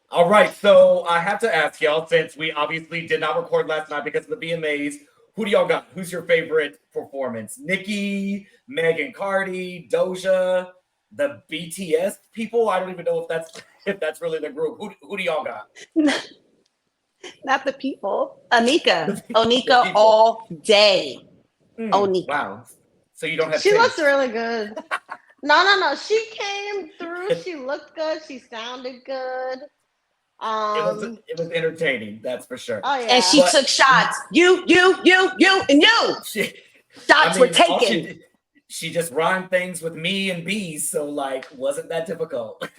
All right, so I have to ask y'all, since we obviously did not record last night because of the BMAs, who do y'all got? Who's your favorite performance? Nikki, Megan Cardi, Doja, the BTS people? I don't even know if that's really the group. Who do y'all got? Not the people. Anika. The Onika people. all day. Onika. Wow. So you don't have She looked taste. really good. No. She came through. She looked good. She sounded good. It was Um. it was entertaining, that's for sure. Oh And yeah. she But took shots. You, and you. she, I Shots were mean, all taken. she just rhymed things with me and bees, so like, wasn't that difficult?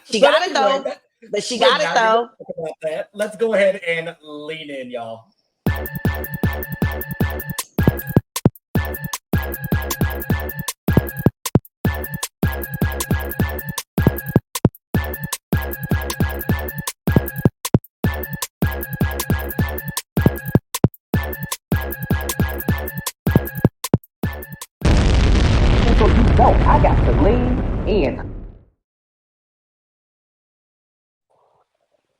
She But got it anyway, though. But she we're got it not even going though. to talk about that. Let's go ahead and lean in, y'all. So you know I got to lean in.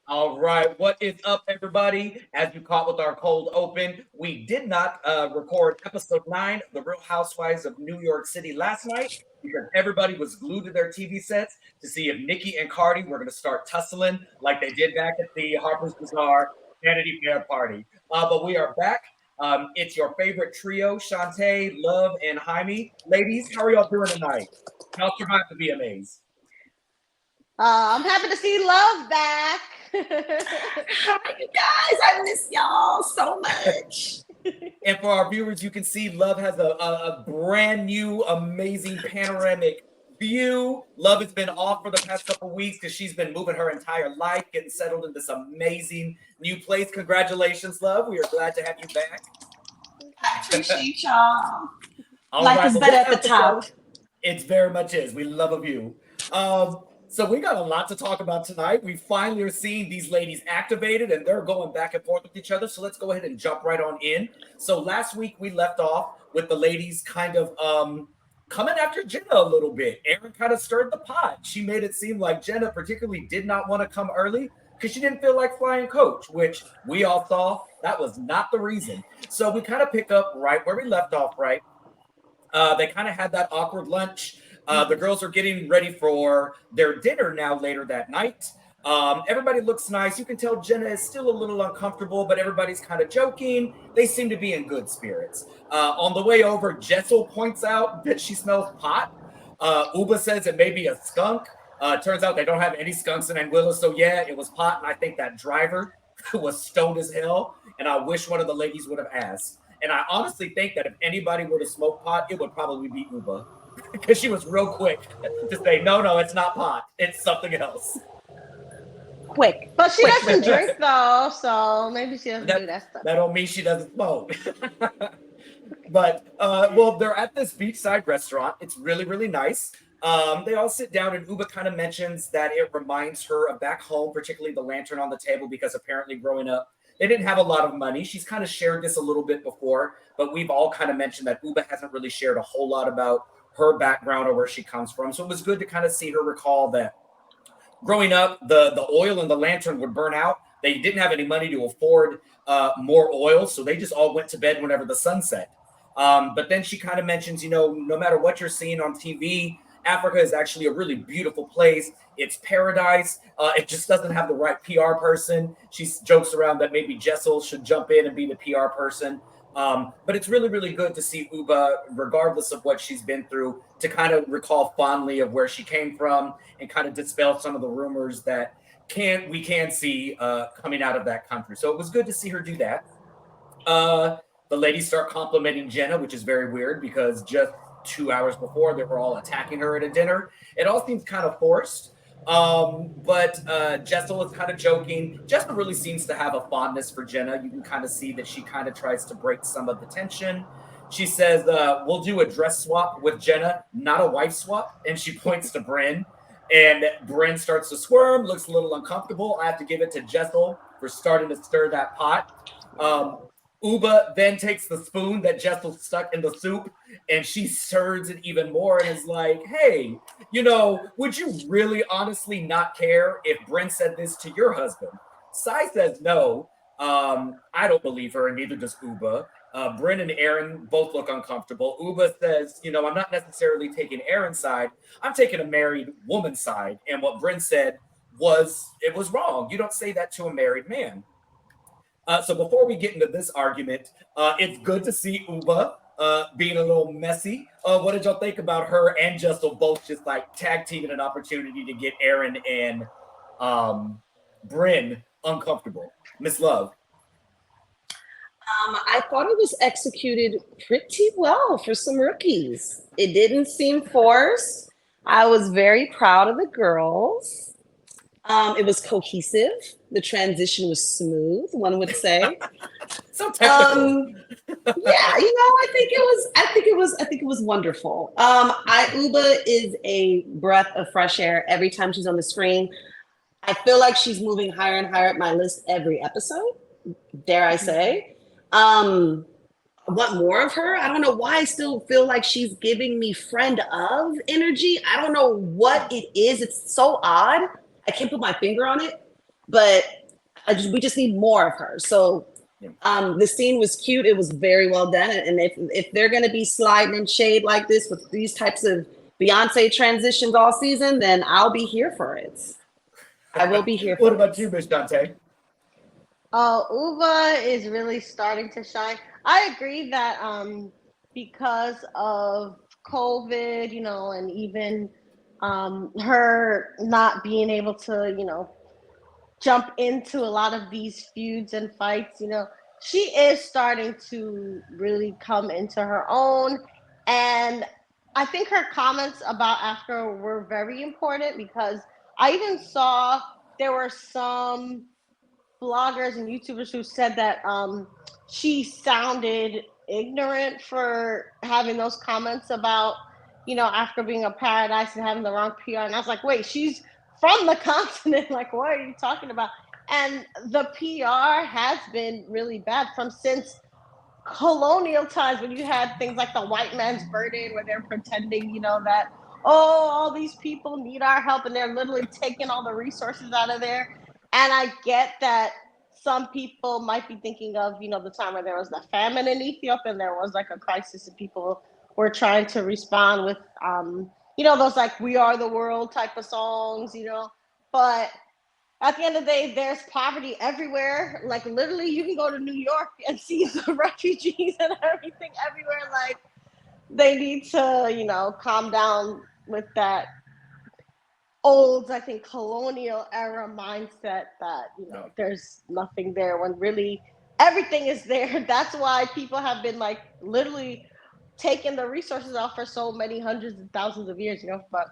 All right, what is up, everybody? As you caught with our cold open, we did not record episode 9 of The Real Housewives of New York City last night because everybody was glued to their TV sets to see if Nikki and Cardi were going to start tussling like they did back at the Harper's Bazaar Vanity Fair party. But we are back. It's your favorite trio, Shantae, Love, and Jaime. Ladies, how are y'all doing tonight? Y'all survived the VMAs. I'm happy to see Love back. Hi, you guys. I miss y'all so much. And for our viewers, you can see Love has a brand new, amazing panoramic view. Love has been off for the past couple weeks because she's been moving her entire life, getting settled in this amazing new place. Congratulations, Love. We are glad to have you back. I appreciate y'all. All Life right, is but better this at the episode, top. it very much is. We love a view. So we got a lot to talk about tonight. We finally are seeing these ladies activated and they're going back and forth with each other. So let's go ahead and jump right on in. So last week we left off with the ladies kind of coming after Jenna a little bit. Erin kind of stirred the pot. She made it seem like Jenna particularly did not want to come early because she didn't feel like flying coach, which we all saw that was not the reason. So we kind of pick up right where we left off, right? They kind of had that awkward lunch. The girls are getting ready for their dinner now later that night. Everybody looks nice. You can tell Jenna is still a little uncomfortable, but everybody's kind of joking. They seem to be in good spirits. On the way over, Jessel points out that she smells pot. Uba says it may be a skunk. Turns out they don't have any skunks in Anguilla, so yeah, it was pot. And I think that driver was stoned as hell. And I wish one of the ladies would have asked. And I honestly think that if anybody were to smoke pot, it would probably be Uba because she was real quick to say, no, it's not pot. It's something else. Quick, But she quick, doesn't quick. drink though, so maybe she doesn't That do that stuff. that don't mean she doesn't smoke. But well, they're at this beachside restaurant. It's really, really nice. They all sit down, and Uba kind of mentions that it reminds her of back home, particularly the lantern on the table, because apparently growing up, they didn't have a lot of money. She's kind of shared this a little bit before, but we've all kind of mentioned that Uba hasn't really shared a whole lot about her background or where she comes from. So it was good to kind of see her recall that growing up, the oil in the lantern would burn out. They didn't have any money to afford more oil, so they just all went to bed whenever the sun set. But then she kind of mentions, no matter what you're seeing on TV, Africa is actually a really beautiful place. It's paradise. It just doesn't have the right PR person. She jokes around that maybe Jessel should jump in and be the PR person. But it's really, really good to see Uba, regardless of what she's been through, to kind of recall fondly of where she came from and kind of dispel some of the rumors that we can see coming out of that country. So it was good to see her do that. Uh, the ladies start complimenting Jenna, which is very weird because just 2 hours before they were all attacking her at a dinner. It all seems kind of forced. But Jessel is kind of joking. Jessel really seems to have a fondness for Jenna. You can kind of see that she kind of tries to break some of the tension. She says, we'll do a dress swap with Jenna, not a wife swap. And she points to Brynn. And Brynn starts to squirm, looks a little uncomfortable. I have to give it to Jessel for starting to stir that pot. Um, Uba then takes the spoon that Jessel stuck in the soup and she stirs it even more and is like, hey, would you really honestly not care if Brynn said this to your husband? Sai says no. I don't believe her, and neither does Uba. Brynn and Erin both look uncomfortable. Uba says, I'm not necessarily taking Erin's side. I'm taking a married woman's side. And what Brynn said it was wrong. You don't say that to a married man. So before we get into this argument, it's good to see Uba being a little messy. What did y'all think about her and Jessel both just like tag teaming an opportunity to get Erin and Brynn uncomfortable? Miss Love. I thought it was executed pretty well for some rookies. It didn't seem forced. I was very proud of the girls. It was cohesive. The transition was smooth, one would say. So technical. Yeah, I think it was wonderful. Uba is a breath of fresh air every time she's on the screen. I feel like she's moving higher and higher at my list every episode, dare I say. I want more of her. I don't know why I still feel like she's giving me friend of energy. I don't know what it is. It's so odd. I can't put my finger on it, but we just need more of her. So the scene was cute. It was very well done. And if they're going to be sliding in shade like this with these types of Beyonce transitions all season, then I'll be here for it. I will be here for it. What about you, Miss Dante? Uva is really starting to shine. I agree that because of COVID, and even her not being able to, jump into a lot of these feuds and fights, she is starting to really come into her own. And I think her comments about after were very important because I even saw there were some bloggers and YouTubers who said that she sounded ignorant for having those comments about, after being a paradise and having the wrong PR. And I was like, wait, she's from the continent. Like, what are you talking about? And the PR has been really bad from since colonial times when you had things like the white man's burden where they're pretending, that, oh, all these people need our help and they're literally taking all the resources out of there. And I get that some people might be thinking of, the time where there was the famine in Ethiopia and there was like a crisis and people were trying to respond with, those like We Are the World type of songs, but at the end of the day, there's poverty everywhere. Like literally you can go to New York and see the refugees and everything everywhere. Like they need to, calm down with that old, I think, colonial era mindset that, there's nothing there when really everything is there. That's why people have been like literally taking the resources out for so many hundreds and thousands of years, but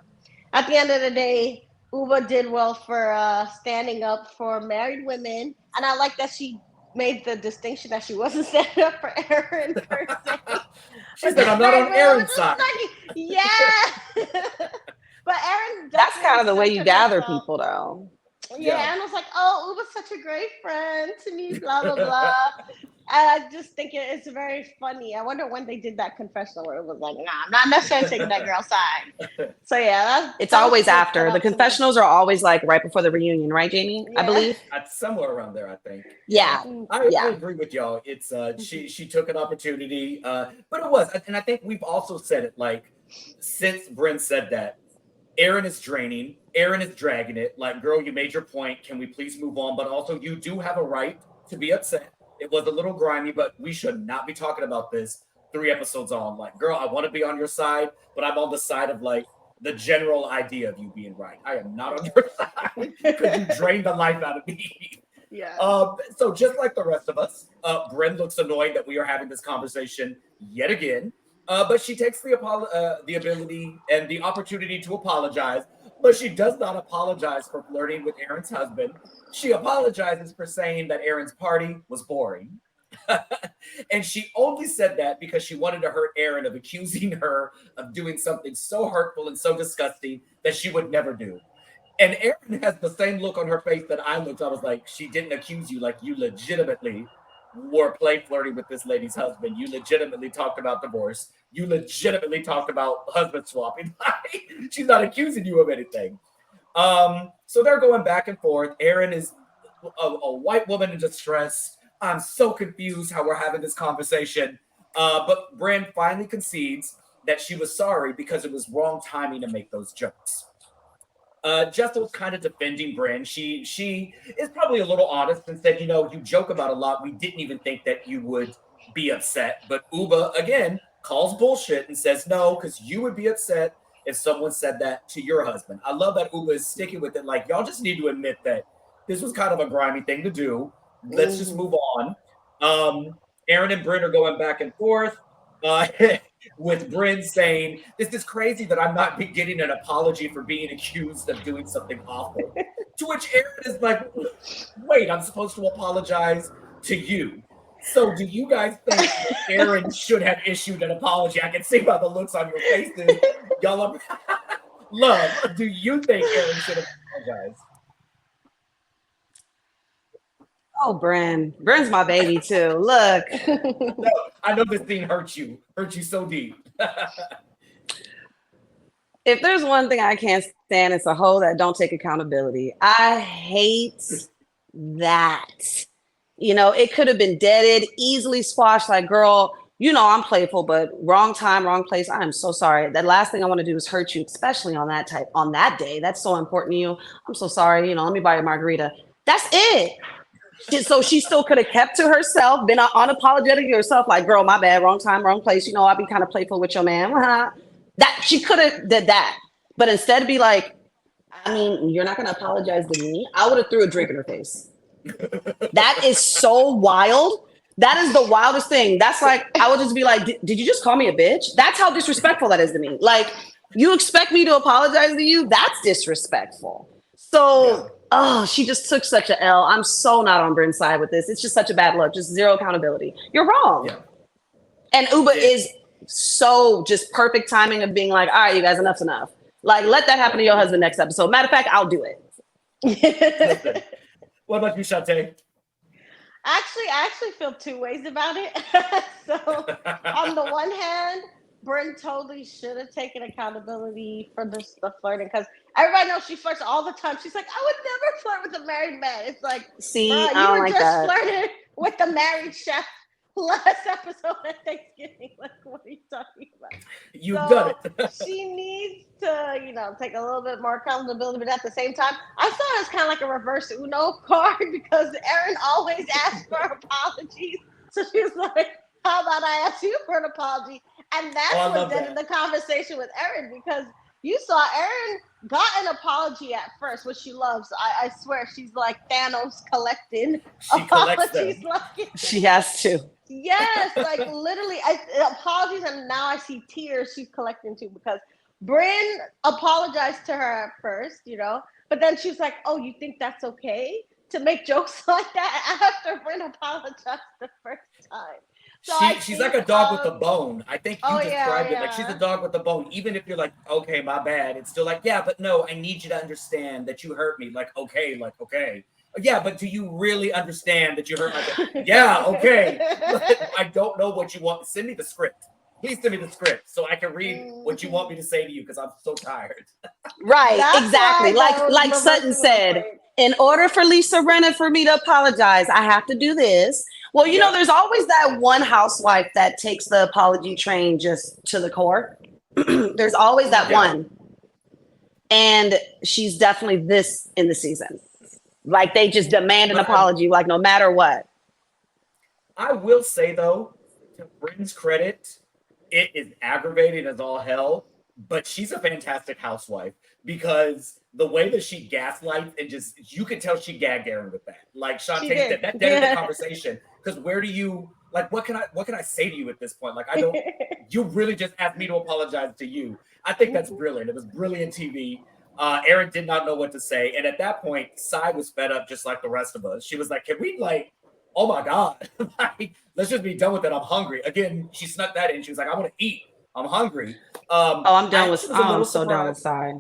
at the end of the day, Uba did well for standing up for married women. And I like that she made the distinction that she wasn't standing up for Erin per se. She said, I'm not on Erin's side. Yeah. But Erin, that's kind of the way you gather people, though. Yeah, and I was like, oh, Uba's such a great friend to me, blah, blah, blah. And I just think it's very funny. I wonder when they did that confessional where it was like, nah, I'm not necessarily taking that girl's side. So yeah, it's always after. The confessionals are always like right before the reunion, right, Jamie? Yeah. I believe. Somewhere around there, I think. Yeah. I agree with y'all. It's she took an opportunity, but it was, and I think we've also said it, like, since Brynn said that, Erin is draining. Erin is dragging it. Like, girl, you made your point. Can we please move on? But also, you do have a right to be upset. It was a little grimy, but we should not be talking about this 3 episodes on. Like, girl, I want to be on your side, but I'm on the side of, like, the general idea of you being right. I am not on your side because you drained the life out of me. Yeah. So just like the rest of us, Brynn looks annoyed that we are having this conversation yet again. But she takes the ability and the opportunity to apologize, but she does not apologize for flirting with Erin's husband. She apologizes for saying that Erin's party was boring. And she only said that because she wanted to hurt Erin of accusing her of doing something so hurtful and so disgusting that she would never do. And Erin has the same look on her face that I looked. I was like, she didn't accuse you. Like, you legitimately were playing flirty with this lady's husband. You legitimately talked about divorce. You legitimately talked about husband swapping. She's not accusing you of anything. So they're going back and forth. Erin is a white woman in distress. I'm so confused how we're having this conversation. But Brynn finally concedes that she was sorry because it was wrong timing to make those jokes. Jessel's kind of defending Brynn. She is probably a little honest and said, you joke about a lot. We didn't even think that you would be upset. But Uba, again, calls bullshit and says no, because you would be upset if someone said that to your husband. I love that Uba is sticking with it. Like, y'all just need to admit that this was kind of a grimy thing to do. Let's just move on. Erin and Brynn are going back and forth. With Brynn saying, this is crazy that I'm not getting an apology for being accused of doing something awful. To which Erin is like, wait, I'm supposed to apologize to you. So do you guys think that Erin should have issued an apology? I can see by the looks on your faces. Y'all are love. Do you think Erin should have apologized? Oh, Brynn's my baby too. Look, No, I know this thing hurt you so deep. if there's one thing I can't stand, it's a hoe that don't take accountability. I hate that. It could have been deaded, easily squashed. Like, girl, I'm playful, but wrong time, wrong place. I'm so sorry. The last thing I want to do is hurt you, especially on that day. That's so important to you. I'm so sorry. Let me buy you a margarita. That's it. So she still could have kept to herself, been unapologetic to herself, like, girl, my bad, wrong time, wrong place. I'll be kind of playful with your man. That she could have did that. But instead of be like, you're not going to apologize to me. I would have threw a drink in her face. That is so wild. That is the wildest thing. That's like, I would just be like, did you just call me a bitch? That's how disrespectful that is to me. Like, you expect me to apologize to you? That's disrespectful. So, she just took such an L. I'm so not on Brynn's side with this. It's just such a bad look. Just zero accountability. You're wrong. Yeah. And Uba is so just perfect timing of being like, all right, you guys, enough's enough. Like, let that happen to your husband next episode. Matter of fact, I'll do it. What about you, Shantae? I actually feel two ways about it. So, on the one hand, Brynn totally should have taken accountability for the flirting, because everybody knows she flirts all the time. She's like, I would never flirt with a married man. It's like, see, you I don't were like just that. flirting with the married chef last episode at Thanksgiving. Like, what are you talking about? You've done it. She needs to, take a little bit more accountability, but at the same time, I saw it as kind of like a reverse Uno card, because Erin always asks for apologies. So she was like, how about I ask you for an apology? And that's what ended the conversation with Erin, because you saw Erin got an apology at first, which she loves. I swear, she's like Thanos collecting apologies. She has to. Yes, like literally, apologies, and now I see tears she's collecting too, because Brynn apologized to her at first, but then she was like, oh, you think that's okay to make jokes like that after Brynn apologized the first time? So she's like a dog with a bone. I think you described it like she's a dog with a bone. Even if you're like, okay, my bad, it's still like, yeah, but no, I need you to understand that you hurt me. Like, okay. Yeah, but do you really understand that you hurt my bad? Yeah, okay. I don't know what you want. Send me the script. Please send me the script so I can read what you want me to say to you, because I'm so tired. Right, that's exactly. Like Sutton said, in order for Lisa Rinna for me to apologize, I have to do this. Well, there's always that one housewife that takes the apology train just to the core. There's always that one. And she's definitely this in the season. Like, they just demand an apology, like, no matter what. I will say, though, to Brynn's credit, it is aggravating as all hell, but she's a fantastic housewife, because the way that she gaslights and just, you can tell she gagged Erin with that. Like Shantae said, that ended the conversation. Because where do you, like, what can I say to you at this point? Like, I don't, you really just asked me to apologize to you. I think that's brilliant. It was brilliant TV. Erin did not know what to say. And at that point, Sai was fed up just like the rest of us. She was like, can we, like, oh my God, like, let's just be done with it. I'm hungry. Again, she snuck that in. She was like, I want to eat. I'm hungry. I'm done with, I'm so done with Sai.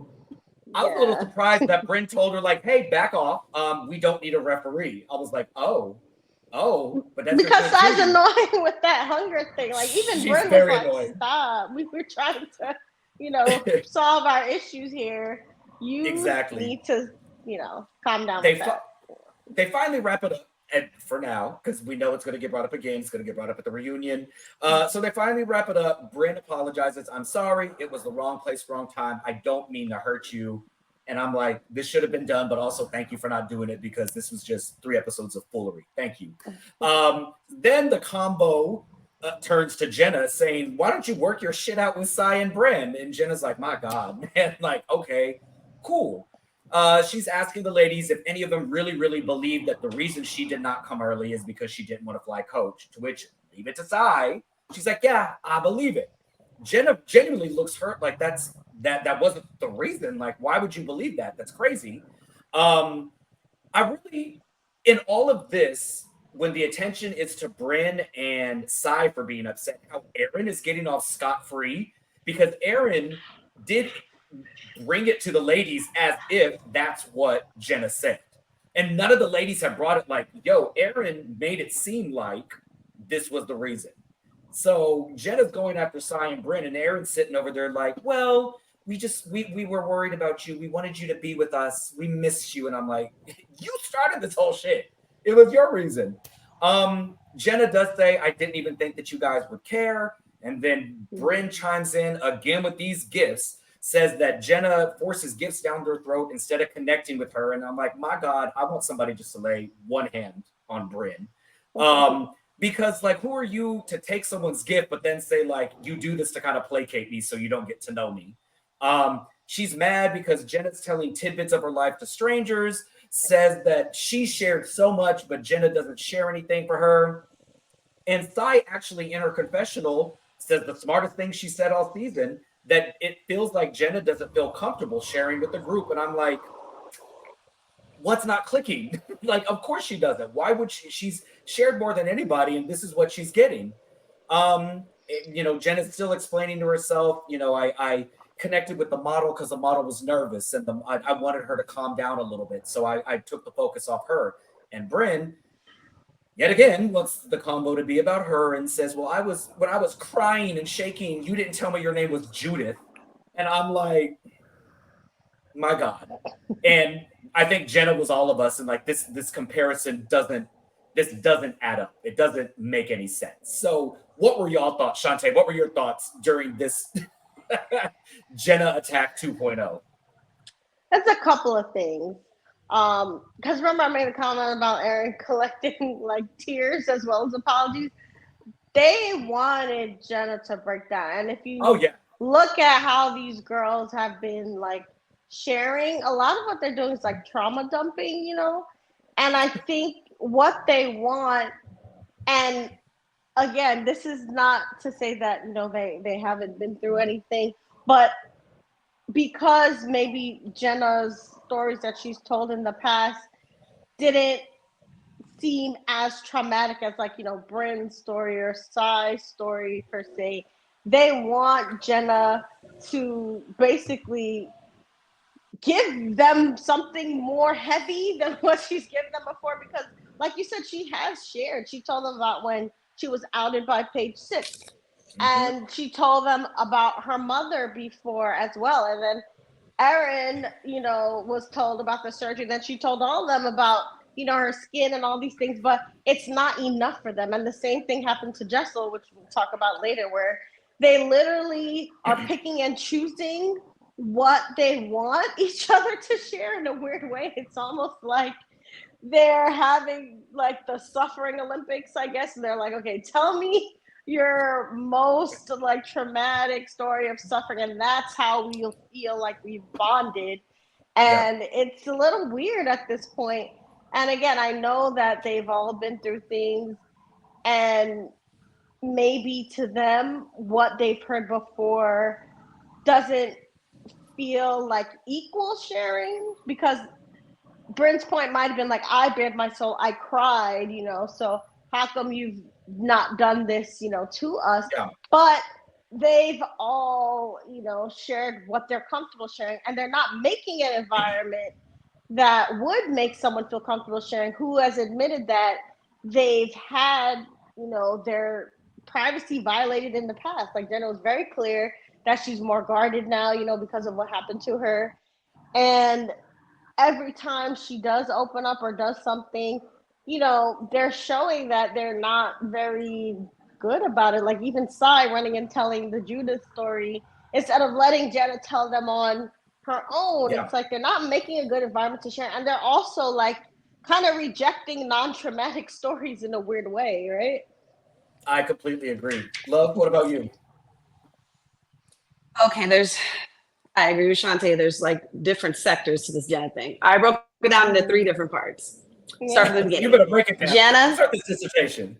I was a little surprised that Brynn told her, like, hey, back off. We don't need a referee. I was like, oh, Oh, but that's Because because Sai's annoying with that hunger thing. Like even she's Brynn was very like, annoying. "Stop! We were trying to, solve our issues here. You Exactly. need to, calm down with They that." they finally wrap it up. And for now, because we know it's going to get brought up again, it's going to get brought up at the reunion. So they finally wrap it up. Brynn apologizes. I'm sorry. It was the wrong place, wrong time. I don't mean to hurt you. And I'm like, this should have been done, but also thank you for not doing it because this was just 3 episodes of foolery. Thank you. Then the combo turns to Jenna saying, why don't you work your shit out with Sai and Brynn? And Jenna's like, my God, man. Like, okay, cool. She's asking the ladies if any of them really, really believe that the reason she did not come early is because she didn't want to fly coach. To which, leave it to Sai. She's like, yeah, I believe it. Jenna genuinely looks hurt. Like that wasn't the reason. Like, why would you believe that? That's crazy. I really, in all of this, when the attention is to Brynn and Sai for being upset, how Erin is getting off scot free because Erin did bring it to the ladies as if that's what Jenna said. And none of the ladies have brought it like, yo, Erin made it seem like this was the reason. So Jenna's going after Sai and Brynn, and Erin's sitting over there like, well, we were worried about you. We wanted you to be with us. We missed you. And I'm like, you started this whole shit. It was your reason. Jenna does say, I didn't even think that you guys would care. And then Brynn chimes in again with these gifts, says that Jenna forces gifts down their throat instead of connecting with her. And I'm like, my God, I want somebody just to lay one hand on Brynn. Because like, who are you to take someone's gift, but then say like, you do this to kind of placate me so you don't get to know me. She's mad because Jenna's telling tidbits of her life to strangers, says that she shared so much, but Jenna doesn't share anything for her. And Sai actually in her confessional says the smartest thing she said all season, that it feels like Jenna doesn't feel comfortable sharing with the group. And I'm like, what's not clicking? Like, of course she doesn't. Why would she's shared more than anybody, and this is what she's getting. Jenna's still explaining to herself, I connected with the model because the model was nervous and I wanted her to calm down a little bit. So I took the focus off her. And Brynn, yet again, wants the combo to be about her and says, well, when I was crying and shaking, you didn't tell me your name was Judith. And I'm like, my God. And I think Jenna was all of us, and like this comparison doesn't add up. It doesn't make any sense. So what were y'all thoughts, Shantae? What were your thoughts during this Jenna attack 2.0? It's a couple of things. Because remember I made a comment about Erin collecting like tears as well as apologies. They wanted Jenna to break down. And if you look at how these girls have been like sharing, a lot of what they're doing is like trauma dumping, And I think what they want, and again, this is not to say that, they haven't been through anything, but because maybe Jenna's stories that she's told in the past didn't seem as traumatic as like, Brynn's story or Sai's story per se. They want Jenna to basically give them something more heavy than what she's given them before, because like you said, she has shared. She told them about when she was outed by page 6. And she told them about her mother before as well. And then Erin, was told about the surgery. Then she told all of them about, her skin and all these things, but it's not enough for them. And the same thing happened to Jessel, which we'll talk about later, where they literally are picking and choosing what they want each other to share in a weird way. It's almost like they're having like the suffering Olympics, I guess. And they're like, okay, tell me your most like traumatic story of suffering, and that's how we'll feel like we've bonded. And it's a little weird at this point. And again, I know that they've all been through things, and maybe to them what they've heard before doesn't feel like equal sharing, because Brynn's point might have been like, I bared my soul, I cried, so how come you've not done this, to us? Yeah. But they've all, shared what they're comfortable sharing, and they're not making an environment that would make someone feel comfortable sharing, who has admitted that they've had, their privacy violated in the past. Like Jenna was very clear that she's more guarded now, because of what happened to her. And every time she does open up or does something, they're showing that they're not very good about it. Like even Sai running and telling the Judith story instead of letting Jenna tell them on her own. Yeah. It's like they're not making a good environment to share. And they're also like kind of rejecting non-traumatic stories in a weird way, right? I completely agree. Love, what about you? Okay, I agree with Shantae. There's like different sectors to this Jenna thing. I broke it down into 3 different parts. Start from the beginning. You better break it down. Jenna. Start this dissertation.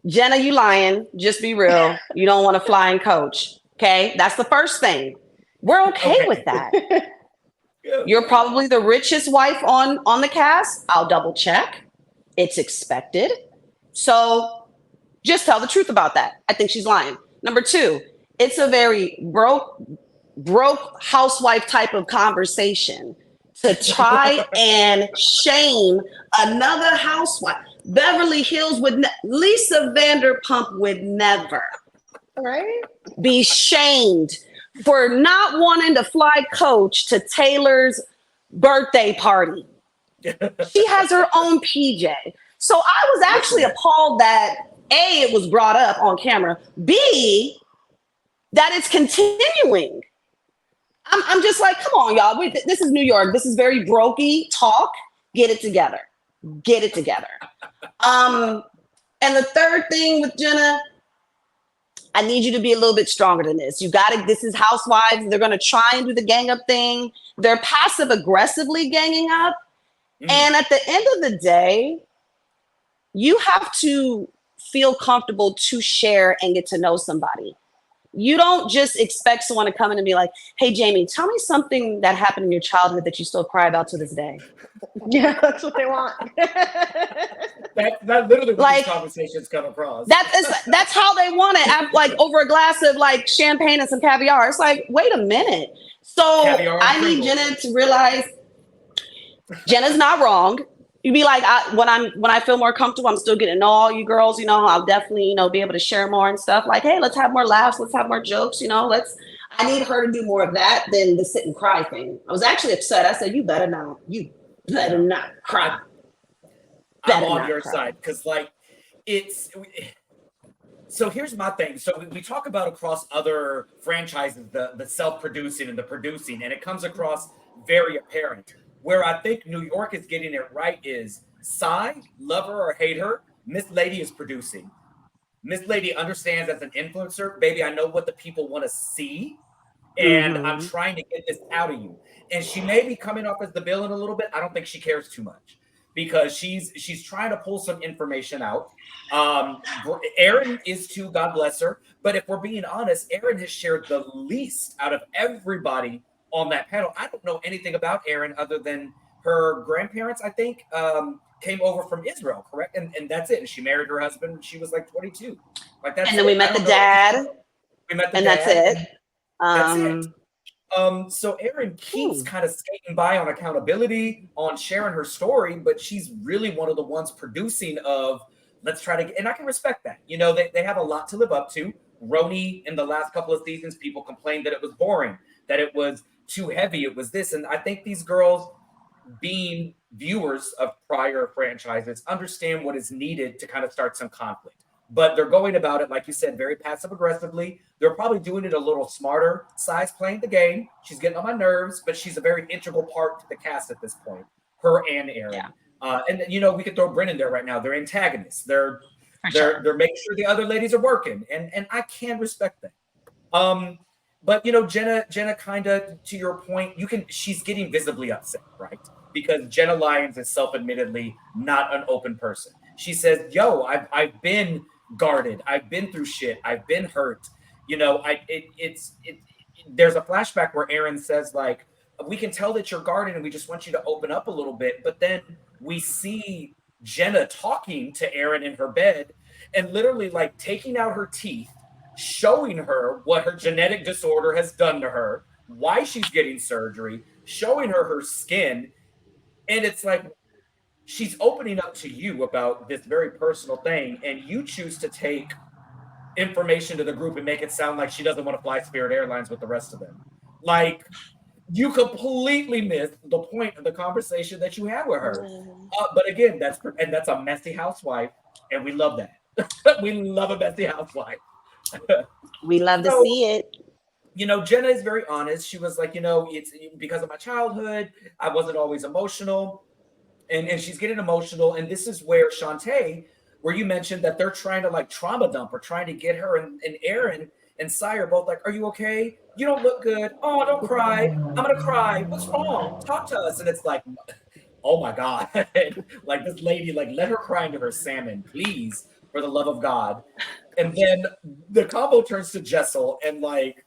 Jenna, you lying. Just be real. You don't want to fly and coach. Okay, that's the first thing. We're okay with that. You're probably the richest wife on the cast. I'll double check. It's expected. So just tell the truth about that. I think she's lying. Number 2, it's a very broke housewife type of conversation to try and shame another housewife. Beverly Hills Lisa Vanderpump would never be shamed for not wanting to fly coach to Taylor's birthday party. She has her own PJ. So I was actually appalled that A, it was brought up on camera. B, that it's continuing. I'm just like, come on, y'all. This is New York. This is very brokey talk. Get it together. Get it together. And the third thing with Jenna, I need you to be a little bit stronger than this. This is Housewives. They're going to try and do the gang up thing. They're passive aggressively ganging up. And at the end of the day, you have to feel comfortable to share and get to know somebody. You don't just expect someone to come in and be like, hey, Jamie, tell me something that happened in your childhood that you still cry about to this day. Yeah, that's what they want. that literally what these conversations come across. That's how they want it. Like over a glass of like champagne and some caviar. It's like, wait a minute. So I need Jenna to realize Jenna's not wrong. You'd be like, when I feel more comfortable, I'm still getting to know all you girls, I'll definitely, be able to share more and stuff. Like, hey, let's have more laughs, let's have more jokes, I need her to do more of that than the sit and cry thing. I was actually upset. I said, you better not cry. I'm on your side because so here's my thing. So we talk about across other franchises, the self-producing and the producing, and it comes across very apparent. Where I think New York is getting it right is Sai, love her or hate her, Miss Lady is producing. Miss Lady understands as an influencer, baby, I know what the people want to see, and I'm trying to get this out of you. And she may be coming off as the villain a little bit. I don't think she cares too much because she's trying to pull some information out. Erin is too, God bless her. But if we're being honest, Erin has shared the least out of everybody on that panel. I don't know anything about Erin other than her grandparents, I think, came over from Israel, correct? And that's it. And she married her husband when she was like 22. Like that's and then we met the dad. That's it. That's it. So Erin keeps kind of skating by on accountability, on sharing her story, but she's really one of the ones producing of let's try to get, and I can respect that. They have a lot to live up to. Roni in the last couple of seasons, people complained that it was boring, that it was too heavy, it was this. And I think these girls, being viewers of prior franchises, understand what is needed to kind of start some conflict. But they're going about it, like you said, very passive aggressively. They're probably doing it a little smarter. Sai's playing the game. She's getting on my nerves, but she's a very integral part to the cast at this point. Her and Erin. Yeah. And we could throw Brynn in there right now. They're antagonists. They're making sure the other ladies are working, and I can respect that. But Jenna kind of, to your point, she's getting visibly upset, right? Because Jenna Lyons is self-admittedly not an open person. She says, yo, I've been guarded. I've been through shit. I've been hurt. There's a flashback where Erin says, like, we can tell that you're guarded and we just want you to open up a little bit. But then we see Jenna talking to Erin in her bed and literally like taking out her teeth, showing her what her genetic disorder has done to her, why she's getting surgery, showing her skin. And it's like she's opening up to you about this very personal thing, and you choose to take information to the group and make it sound like she doesn't want to fly Spirit Airlines with the rest of them. Like, you completely missed the point of the conversation that you had with her. Mhm. But again, that's a messy housewife, and we love that. We love a messy housewife. We love to So, see it. Jenna is very honest. She was like, it's because of my childhood, I wasn't always emotional. And she's getting emotional. And this is where Shantae, where you mentioned that they're trying to like trauma dump or trying to get her and Erin and Sire both like, are you okay? You don't look good. Oh, don't cry. I'm gonna cry. What's wrong? Talk to us. And it's like, oh my God. Like this lady, like let her cry into her salmon, please, for the love of God. And then the combo turns to Jessel and like,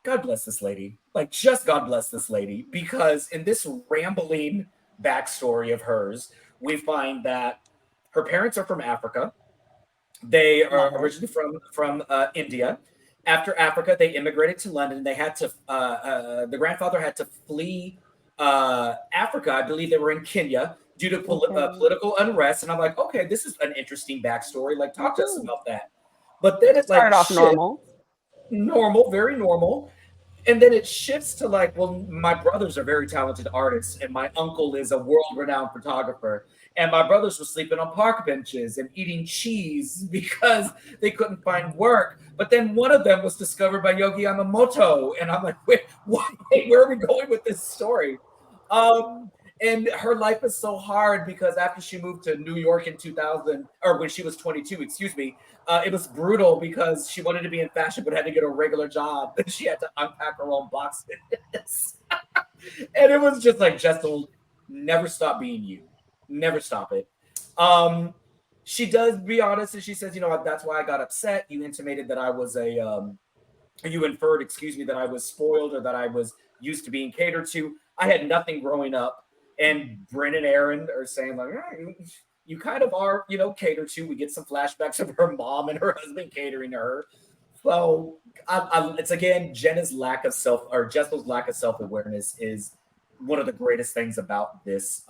God bless this lady. Like, just God bless this lady. Because in this rambling backstory of hers, we find that her parents are from Africa. They are Love it. originally from India. After Africa, they immigrated to London. They had to. The grandfather had to flee Africa. I believe they were in Kenya due to Okay. political unrest. And I'm like, okay, this is an interesting backstory. Like, talk to us Mhm. about that. But then it like Started off shit, normal. normal, very normal. And then it shifts to like, well, my brothers are very talented artists, and my uncle is a world-renowned photographer. And my brothers were sleeping on park benches and eating cheese because they couldn't find work. But then one of them was discovered by Yogi Yamamoto, and I'm like, wait, where are we going with this story? Um, and her life is so hard because after she moved to New York in 2000, or when she was 22, excuse me, it was brutal because she wanted to be in fashion but had to get a regular job. She had to unpack her own boxes. And it was just like, Jessel, never stop being you. Never stop it. Um, she does be honest and she says, that's why I got upset. You intimated that I was you inferred, excuse me, that I was spoiled or that I was used to being catered to. I had nothing growing up. And Brynn and Erin are saying, like, you kind of are, catered to. We get some flashbacks of her mom and her husband catering to her. So it's again, Jenna's lack of or Jessel's lack of self awareness is one of the greatest things about this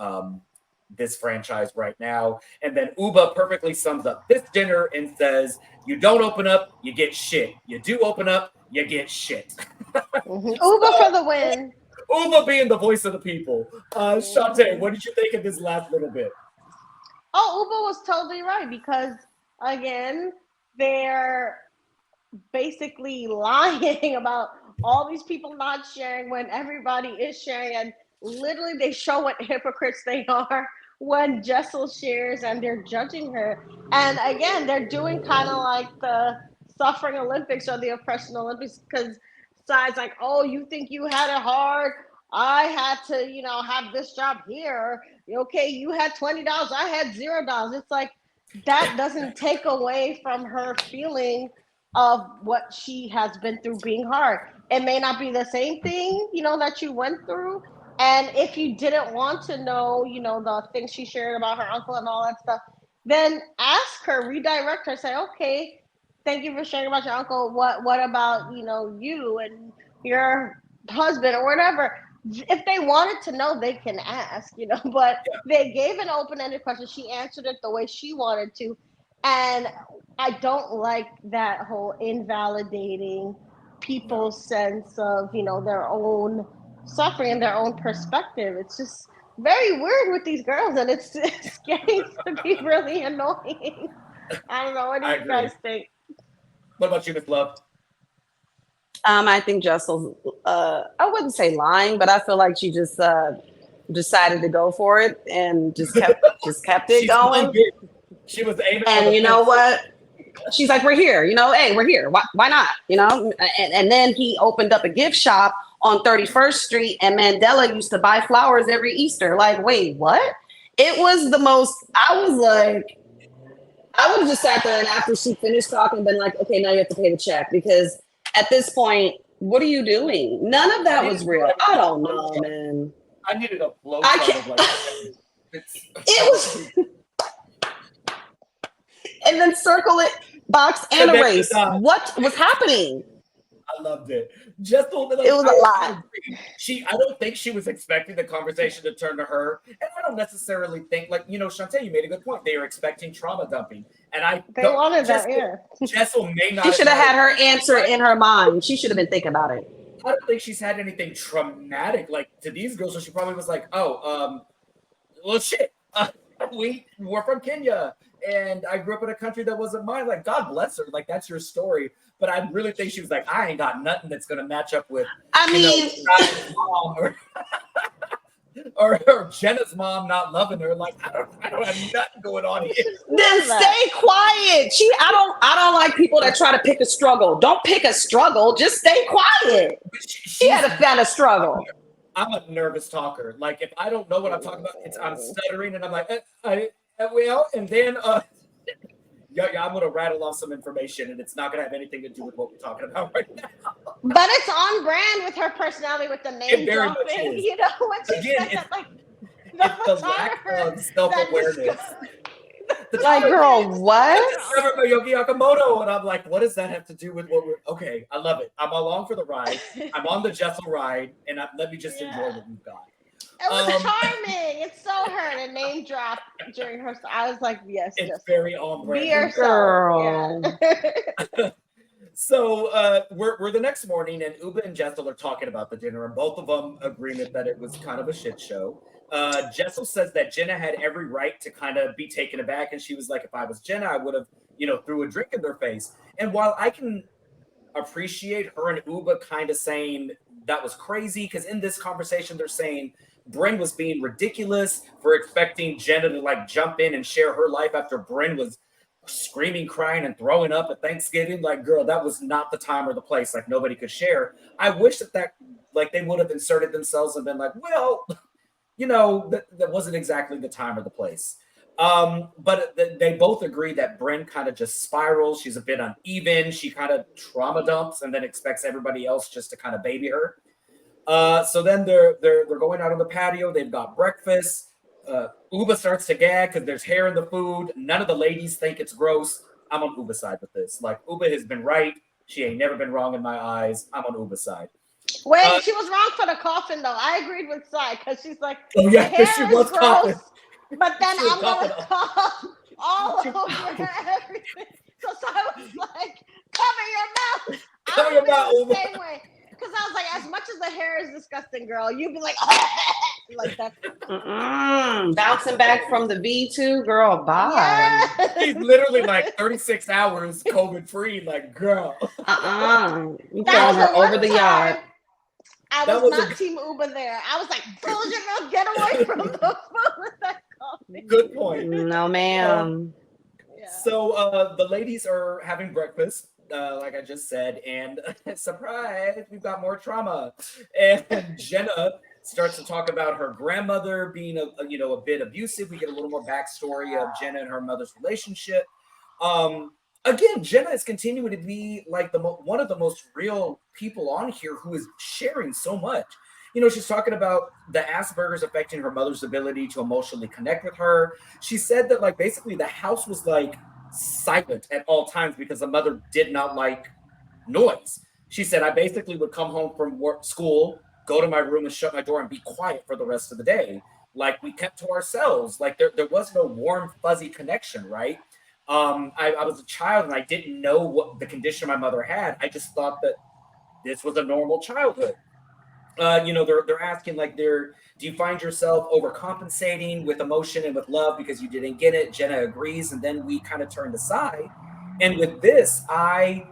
franchise right now. And then Uba perfectly sums up this dinner and says, "You don't open up, you get shit. You do open up, you get shit." Mhm. Uber for So the win. Uba being the voice of the people. Shantae, Mhm. what did you think of this last little bit? Oh, Uber was totally right because again, they're basically lying about all these people not sharing when everybody is sharing, and literally they show what hypocrites they are when Jessel shares and they're judging her. And again, they're doing kind of like the suffering Olympics or the oppression Olympics because sides like, oh, you think you had it hard? I had to, have this job here. Okay, you had $20. I had $0. It's like that doesn't take away from her feeling of what she has been through being hard. It may not be the same thing, that you went through. And if you didn't want to know, the things she shared about her uncle and all that stuff, then ask her, redirect her, say, okay, thank you for sharing about your uncle. What about, you and your husband or whatever? If they wanted to know, they can ask, but they gave an open-ended question. She answered it the way she wanted to. And I don't like that whole invalidating No, people's sense of, their own suffering and their own perspective. It's just very weird with these girls, and it's getting to be really annoying. I don't know. What do I you guys agree. think? What about you, Miss Love? I think Jessel's, I wouldn't say lying, but I feel like she just decided to go for it and just kept it She swung going. big. She was aiming for And the you know fence. what? She's like, we're here, hey, we're here. Why not? And then he opened up a gift shop on 31st Street, and Mandela used to buy flowers every Easter. Like, wait, what? It was the most, I was like, I would have just sat there and after she finished talking, been like, okay, now you have to pay the check because at this point, what are you doing? None of I that needed was real. I a don't flow know, chart. man. I needed a flow I chart of like can't. it's It was, and then circle it, box and connect the erase. dots. What was happening? I loved it. Jessel, like, It was a I lot. agree. I don't think she was expecting the conversation to turn to her. And I don't necessarily think, like, Shantae, you made a good point. They are expecting trauma dumping. And I They don't, wanted that, Jessel, yeah. Jessel may not She have should have had her answer Right. in her mind. She should have been thinking about it. I don't think she's had anything traumatic like to these girls. So she probably was like, well, shit. We're from Kenya, and I grew up in a country that wasn't mine. Like, God bless her. Like, that's your story. But I really think she was like, I ain't got nothing that's gonna match up with, I mean, Scott's mom or Jenna's mom not loving her. Like, I don't have nothing going on here. then stay quiet. I don't like people that try to pick a struggle. Don't pick a struggle. Just stay quiet. She had to find a struggle. I'm a nervous talker. Like, if I don't know what I'm talking about, I'm stuttering and I'm like, well, and then yeah, I'm gonna rattle off some information and it's not gonna have anything to do with what we're talking about right now. But it's on brand with her personality, with the name very much dropping. is. You know, when she Again, said that, like it's the lack of self-awareness. Like, girl, what? Remember Yogi Yakamoto, and I'm like, what does that have to do with what we're? Okay, I love it. I'm along for the ride. I'm on the Jessel ride, and let me just enjoy what we've got. It was charming. It's so her. The name drop during her. I was like, yes, it's Jessel. very on brand. Be yourself. Yeah. So we're the next morning, and Uba and Jessel are talking about the dinner, and both of them agreement that it was kind of a shit show. Jessel says that Jenna had every right to kind of be taken aback, and she was like, if I was Jenna, I would have, threw a drink in their face. And while I can appreciate her and Uba kind of saying that was crazy, because in this conversation, they're saying Brynn was being ridiculous for expecting Jenna to like jump in and share her life after Brynn was screaming, crying, and throwing up at Thanksgiving. Like, girl, that was not the time or the place. Like, nobody could share. I wish that like they would have inserted themselves and been like, well, that wasn't exactly the time or the place. But they both agree that Brynn kind of just spirals. She's a bit uneven. She kind of trauma dumps and then expects everybody else just to kind of baby her. So then they're going out on the patio. They've got breakfast. Uba starts to gag because there's hair in the food. None of the ladies think it's gross. I'm on Uba's side with this. Like, Uba has been right. She ain't never been wrong in my eyes. I'm on Uba's side. Wait, she was wrong for the coffin though. I agreed with Sai because she's like, oh yeah, hair she is was gross, coughing. but then She was I'm gonna coughing cough all over everything. So Sai was like, cover your mouth. Cover I your would have mouth, been the Uba. same way. Because I was like, as much as the hair is disgusting, girl, you'd be like, like that. Bouncing back from the V2, girl, bye. Yeah. She's literally like 36 hours COVID free. Like, girl. You That throwing was her the over one the yard. time I That was was not Team Uba there. I was like, bullshit, girl, get away from the food with that coffee. Good point. No, ma'am. Yeah. So the ladies are having breakfast, like I just said, and surprise, we've got more trauma. And Jenna starts to talk about her grandmother being a bit abusive. We get a little more backstory of Jenna and her mother's relationship. Again, Jenna is continuing to be like one of the most real people on here who is sharing so much. She's talking about the Asperger's affecting her mother's ability to emotionally connect with her. She said that like basically the house was like silent at all times because the mother did not like noise. She said, I basically would come home from school, go to my room and shut my door and be quiet for the rest of the day. Like we kept to ourselves. Like there was no warm, fuzzy connection, right? I was a child and I didn't know what the condition my mother had. I just thought that this was a normal childhood. They're asking like, do you find yourself overcompensating with emotion and with love because you didn't get it? Jenna agrees, and then we kind of turned aside. And with this, I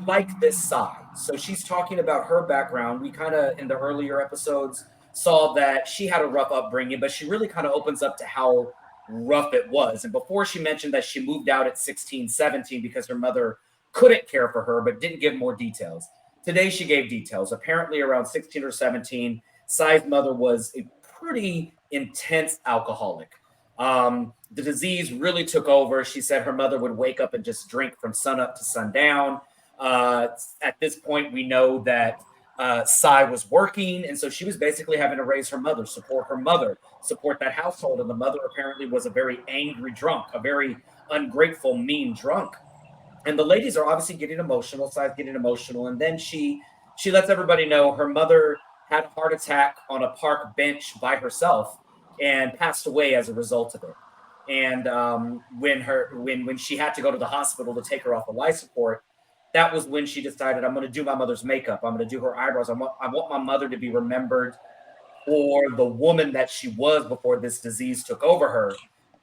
like this side. So she's talking about her background. We kind of in the earlier episodes saw that she had a rough upbringing, but she really kind of opens up to how rough it was. And before she mentioned that she moved out at 16, 17 because her mother couldn't care for her, but didn't give more details. Today she gave details. Apparently around 16 or 17, Sai's mother was a pretty intense alcoholic. The disease really took over. She said her mother would wake up and just drink from sunup to sundown. At this point, we know that Sai was working, and so she was basically having to raise her mother, support that household. And the mother apparently was a very angry drunk, a very ungrateful, mean drunk. And the ladies are obviously getting emotional. Sai's getting emotional, and then she lets everybody know her mother had a heart attack on a park bench by herself and passed away as a result of it. And when she had to go to the hospital to take her off the life support, that was when she decided, I'm going to do my mother's makeup. I'm going to do her eyebrows. I want my mother to be remembered for the woman that she was before this disease took over her.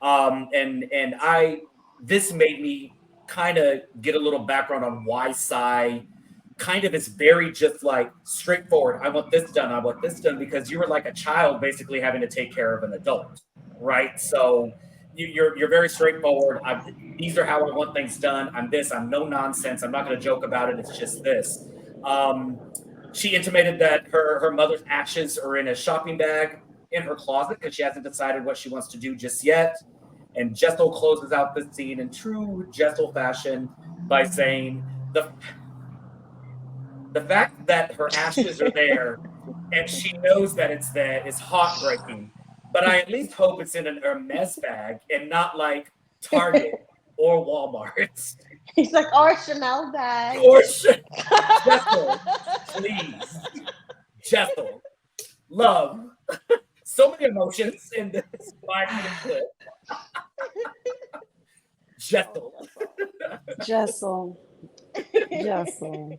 And I this made me kind of get a little background on why Sai kind of is very just like straightforward. I want this done. I want this done because you were like a child basically having to take care of an adult, right? So you're very straightforward. These are how I want things done. I'm this. I'm no nonsense. I'm not going to joke about it. It's just this. Um, she intimated that her mother's ashes are in a shopping bag in her closet because she hasn't decided what she wants to do just yet. And Jessel closes out the scene in true Jessel fashion by saying the fact that her ashes are there and she knows that it's there is heartbreaking. But I at least hope it's in an Hermes bag and not like Target or Walmart. He's like, or a Chanel bag. Or Jessel, please. Jessel. Love. So many emotions in this 5-minute clip. Jessel. Jessel. Jessel.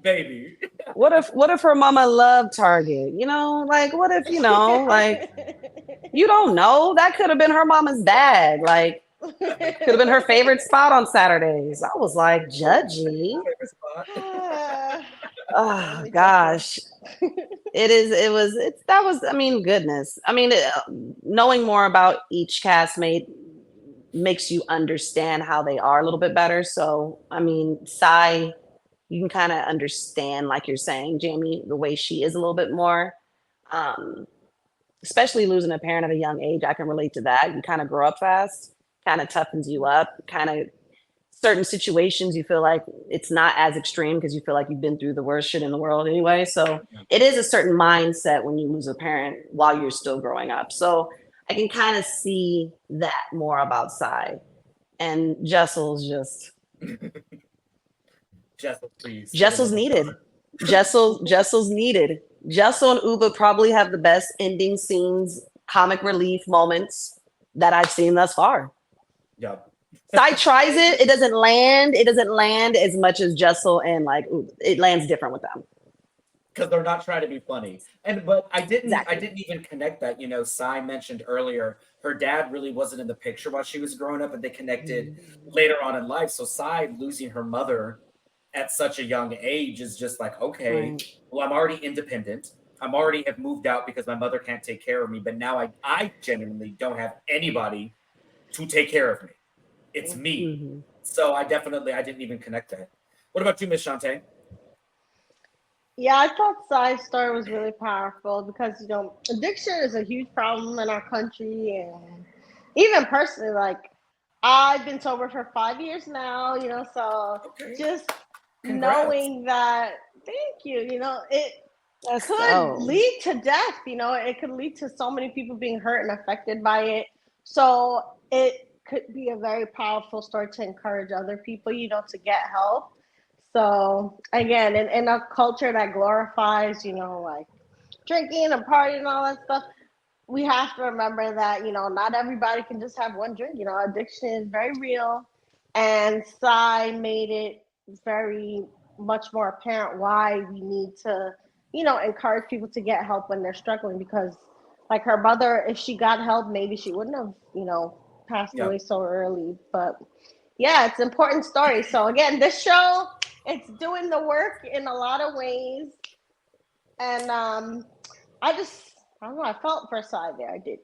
Baby. What if her mama loved Target? You know, like what if, like you don't know? That could have been her mama's bag. Like could have been her favorite spot on Saturdays. I was like, judgy. Oh gosh. I mean, goodness. I mean, knowing more about each castmate makes you understand how they are a little bit better. So, I mean, Sai, you can kind of understand, like you're saying, Jamie, the way she is a little bit more. Especially losing a parent at a young age, I can relate to that. You kind of grow up fast, kind of toughens you up, kind of certain situations you feel like it's not as extreme because you feel like you've been through the worst shit in the world anyway. So it is a certain mindset when you lose a parent while you're still growing up. So I can kind of see that more about Sai. And Jessel's just Jessel, please. Jessel's needed. Jessel's needed. Jessel and Uba probably have the best ending scenes, comic relief moments that I've seen thus far. Yeah. Sai tries it. It doesn't land. It doesn't land as much as Jessel and like it lands different with them. Because they're not trying to be funny. But I didn't even connect that. Sai mentioned earlier her dad really wasn't in the picture while she was growing up, and they connected later on in life. So Sai losing her mother at such a young age is just like, okay, well, I'm already independent. I'm already have moved out because my mother can't take care of me. But now I genuinely don't have anybody to take care of me. It's me. Mm-hmm. So I didn't even connect that. What about you, Miss Shantae? Yeah, I thought Sai's story was really powerful because, addiction is a huge problem in our country. And even personally, like, I've been sober for 5 years now, so just Congrats. knowing that, thank you, it That's could lead to death, it could lead to so many people being hurt and affected by it. So it could be a very powerful story to encourage other people, to get help. So again, in a culture that glorifies, like drinking and partying and all that stuff, we have to remember that, not everybody can just have one drink. Addiction is very real. And Sai made it very much more apparent why we need to, encourage people to get help when they're struggling, because like her mother, if she got help, maybe she wouldn't have, passed away so early. But yeah, it's an important story. So again, this show, it's doing the work in a lot of ways. And I don't know, I felt for Sai there. I did.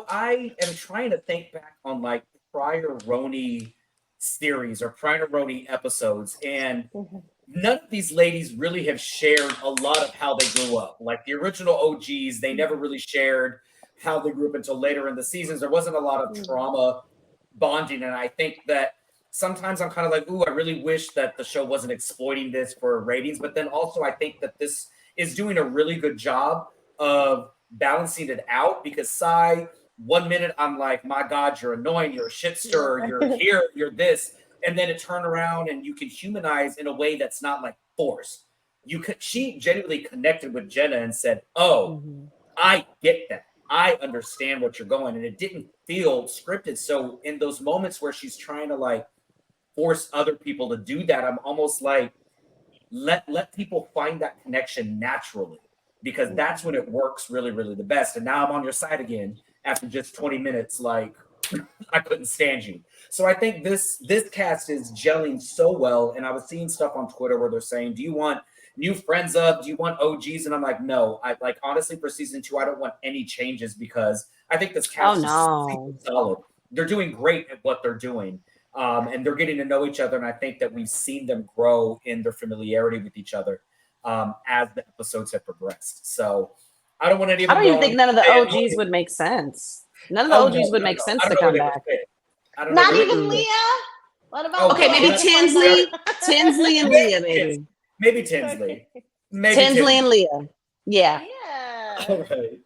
I am trying to think back on like prior Roni series or prior Roni episodes, and none of these ladies really have shared a lot of how they grew up. Like the original OGs, they never really shared how they grew up until later in the seasons. There wasn't a lot of trauma bonding, and I think that sometimes I'm kind of like, ooh, I really wish that the show wasn't exploiting this for ratings. But then also I think that this is doing a really good job of balancing it out, because Sai 1 minute I'm like, my God, you're annoying, you're a shit stirrer, you're here, you're this. And then it turned around and you can humanize in a way that's not like forced. She genuinely connected with Jenna and said, oh, I get that. I understand what you're going. And it didn't feel scripted. So in those moments where she's trying to like force other people to do that, I'm almost like, let people find that connection naturally, because that's when it works really, really the best. And now I'm on your side again after just 20 minutes. Like, I couldn't stand you. So I think this cast is gelling so well. And I was seeing stuff on Twitter where they're saying, do you want new friends up? Do you want OGs? And I'm like, no. I like, honestly, for season 2, I don't want any changes, because I think this cast is solid. They're doing great at what they're doing. And they're getting to know each other. And I think that we've seen them grow in their familiarity with each other as the episodes have progressed. So I don't want any of them. I don't even think none of the OGs would make sense. None of the OGs would make sense to come back. Not even Leah? What about okay, maybe Tinsley and Leah, maybe. Maybe Tinsley. Maybe Tinsley and Leah. Yeah. All right.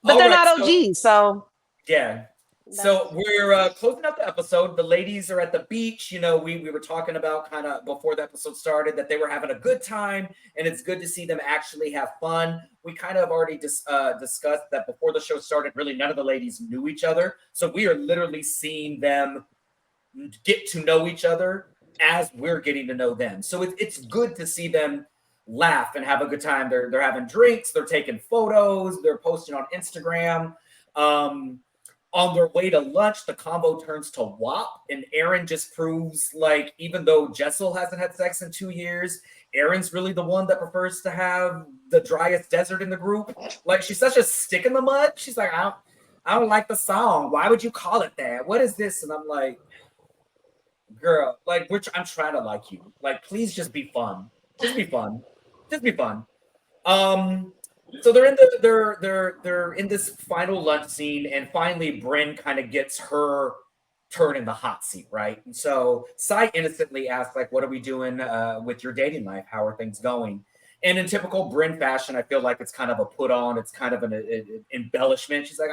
But they're not OGs, so. Yeah. So we're closing up the episode. The ladies are at the beach. You know, we were talking about kind of before the episode started that they were having a good time, and it's good to see them actually have fun. We kind of already discussed that before the show started, really none of the ladies knew each other. So we are literally seeing them get to know each other as we're getting to know them. So it's good to see them laugh and have a good time. They're having drinks, they're taking photos, they're posting on Instagram. On their way to lunch, the combo turns to WAP, and Erin just proves, like, even though Jessel hasn't had sex in 2 years, Erin's really the one that prefers to have the driest desert in the group. Like, she's such a stick in the mud. She's like, I don't like the song. Why would you call it that? What is this? And I'm like, girl, like, I'm trying to like you. Like, please just be fun. Just be fun. Just be fun. So they're in this final lunch scene, and finally Brynn kind of gets her turn in the hot seat, right? And so Sai innocently asks, like, what are we doing with your dating life? How are things going? And in typical Brynn fashion, I feel like it's kind of a put on. It's kind of an embellishment. She's like,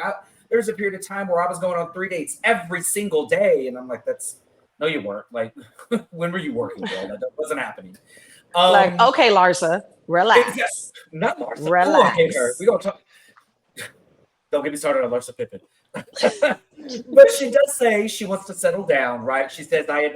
there's a period of time where I was going on 3 dates every single day. And I'm like, no, you weren't. Like, when were you working, girl? That wasn't happening. Like, okay, Larsa, relax. Not Larsa. Relax. Oh, I hate her. We gonna talk. Don't get me started on Larsa Pippen. But she does say she wants to settle down, right? She says, I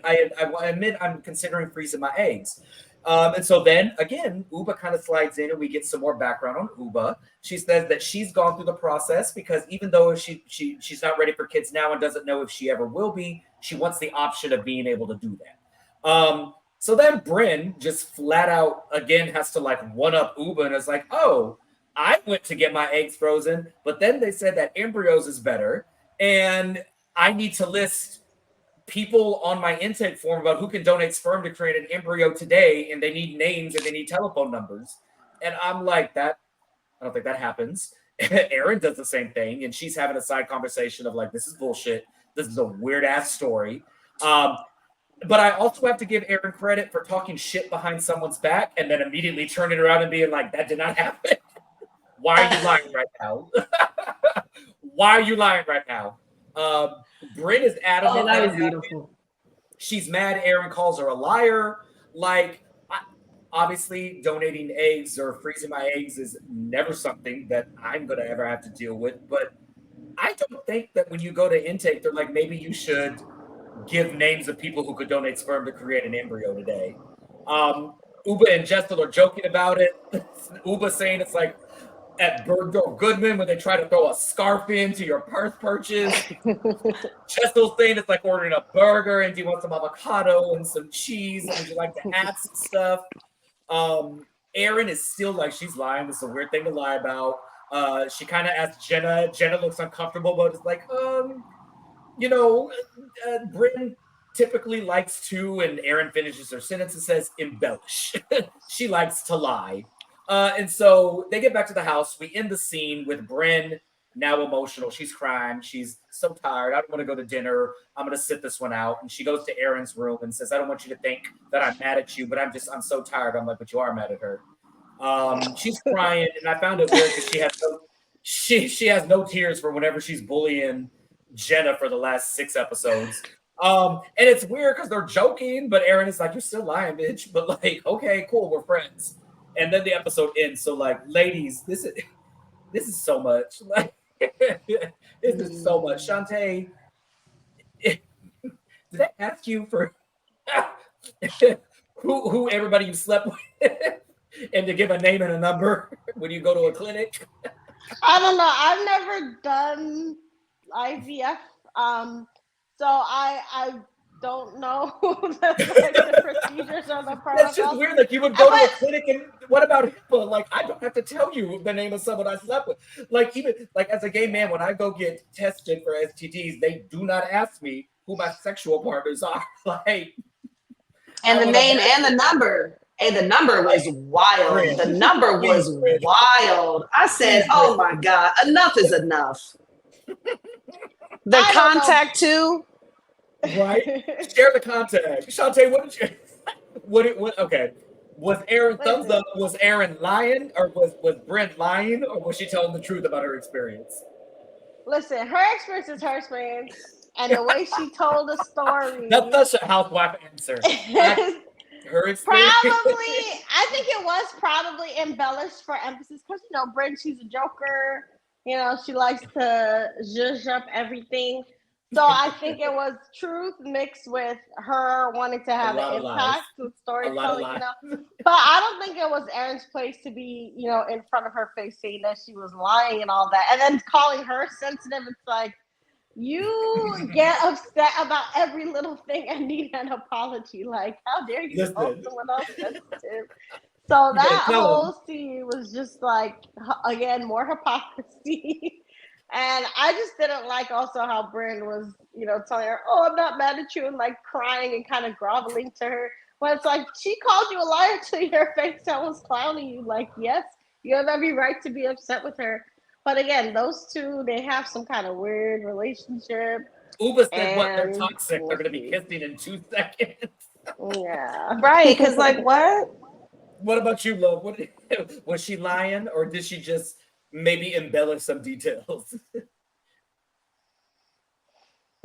admit I'm considering freezing my eggs. And so then again, Uba kind of slides in, and we get some more background on Uba. She says that she's gone through the process because even though she's not ready for kids now and doesn't know if she ever will be, she wants the option of being able to do that. So then Brynn just flat out again has to like one up Uba and is like, oh, I went to get my eggs frozen, but then they said that embryos is better, and I need to list people on my intake form about who can donate sperm to create an embryo today, and they need names and they need telephone numbers. And I'm like, I don't think that happens. Erin does the same thing, and she's having a side conversation of like, this is bullshit. This is a weird ass story. But I also have to give Erin credit for talking shit behind someone's back and then immediately turning around and being like, that did not happen. Why are you lying right now? Why are you lying right now? Brynn is adamant. Oh, that was beautiful. She's mad Erin calls her a liar. Like, obviously, donating eggs or freezing my eggs is never something that I'm going to ever have to deal with. But I don't think that when you go to intake, they're like, maybe you should give names of people who could donate sperm to create an embryo today. Uba and Jessel are joking about it. Uba saying it's like at Bergdorf Goodman when they try to throw a scarf into your purse purchase. Jessel saying it's like ordering a burger and do you want some avocado and some cheese and would you like to add some stuff? Erin is still like, she's lying. This is a weird thing to lie about. She kind of asks Jenna. Jenna looks uncomfortable, but it's like, Brynn typically likes to, and Erin finishes her sentence and says, embellish. She likes to lie. And so they get back to the house. We end the scene with Brynn now emotional. She's crying. She's so tired. I don't want to go to dinner. I'm going to sit this one out. And she goes to Erin's room and says, I don't want you to think that I'm mad at you, but I'm so tired. I'm like, but you are mad at her. She's crying. And I found it weird because she has no tears for whenever she's bullying Jenna for the last 6 episodes. And it's weird because they're joking, but Erin is like, "You're still lying, bitch." But like, okay, cool, we're friends. And then the episode ends. So like, ladies, this is so much. Like, this is so much. Shantae, did I ask you for who everybody you slept with, and to give a name and a number when you go to a clinic? I don't know. I've never done IVF, so I don't know the procedures or the That's just protocols. weird. Like you would go to a But clinic, and what about HIPAA? Like I don't have to tell you the name of someone I slept with. Like even like as a gay man, when I go get tested for STDs, they do not ask me who my sexual partners are. Like And I the would name and the imagine, number. And the number was wild. Brynn, The number please, was Brynn, wild. I said, please, oh Brynn. my God, enough is enough. The I don't know. contact too. Right? Share the contact. Shantae, what did you? What? Okay. Was Aaron thumbs Listen, up? Was Aaron lying, or was Brent lying, or was she telling the truth about her experience? listen. Her experience is her experience, and the way she told the That's story such a housewife answer. I, is her experience. probably. I think it was probably embellished for emphasis because Brynn, she's a joker. She likes to zhuzh up everything. So I think it was truth mixed with her wanting to A have lot an of lies. impact with A lot of storytelling. lies. But I don't think it was Erin's place to be, in front of her face saying that she was lying and all that. And then calling her sensitive. It's like, you get upset about every little thing and need an apology. Like, how dare you call Listen, someone else sensitive? So you better that tell him. whole scene was just like, again, more hypocrisy. And I just didn't like also how Brynn was, telling her, "Oh, I'm not mad at you," and like crying and kind of groveling to her. But it's like she called you a liar to your face and was clowning you. Like, yes, you have every right to be upset with her. But again, those two, they have some kind of weird relationship, Uba said what? They're and toxic. They're we'll going to be see. kissing in 2 seconds. Yeah. Right. Because, like, what? What about you, love? What was she lying, or did she just maybe embellish some details?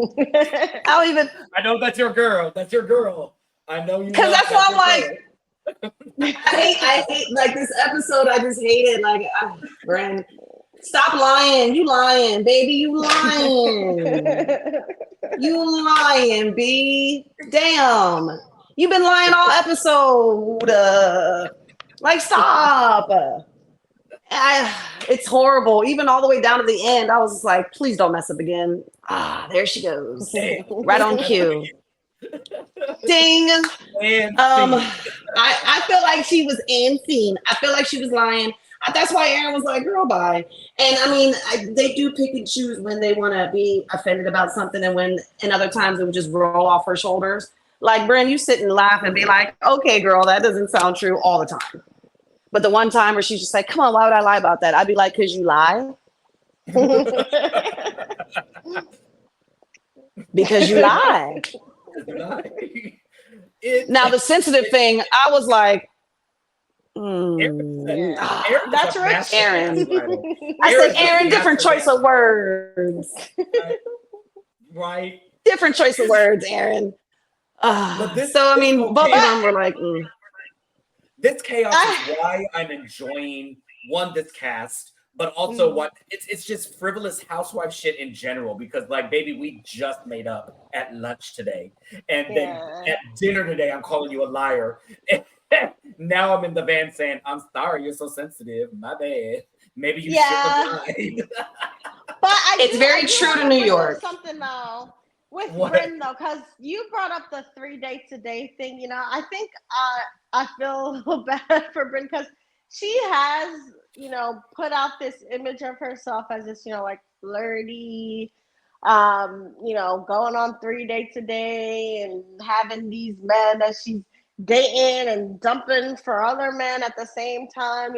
I don't even, I know that's your girl. That's your girl. I know you because know that's why that's I'm your like, girl. I hate, like this episode. I just hate it. Like, Brand, stop lying. You lying, baby. You lying. You lying, B. Damn. You've been lying all episode. Like, stop. It's horrible. Even all the way down to the end, I was just like, please don't mess up again. There she goes. Damn. Right on cue. Ding. And I feel like she was antsy. I feel like she was lying. That's why Erin was like, girl, bye. And I mean, they do pick and choose when they want to be offended about something, and other times it would just roll off her shoulders. Like, Brynn, you sit and laugh and be like, okay, girl, that doesn't sound true all the time. But the one time where she's just like, come on, why would I lie about that? I'd be like, because you lie. Because you lie. Now, the sensitive thing, I was like, That's rich. Erin. I said, Erin, different choice of words. Right. Different choice of words, Erin. So, I mean, both of them were like, This chaos is why I'm enjoying this cast, but also what it's just frivolous housewife shit in general. Because like, baby, we just made up at lunch today, and then at dinner today, I'm calling you a liar. Now I'm in the van saying, "I'm sorry, you're so sensitive. My bad. Maybe you should have lied." But it's very true to New York. Something though. With Brynn though, because you brought up the 3 dates a day thing, I think I feel a little bad for Brynn because she has, put out this image of herself as this, like flirty, going on 3 dates a day and having these men that she's dating and dumping for other men at the same time,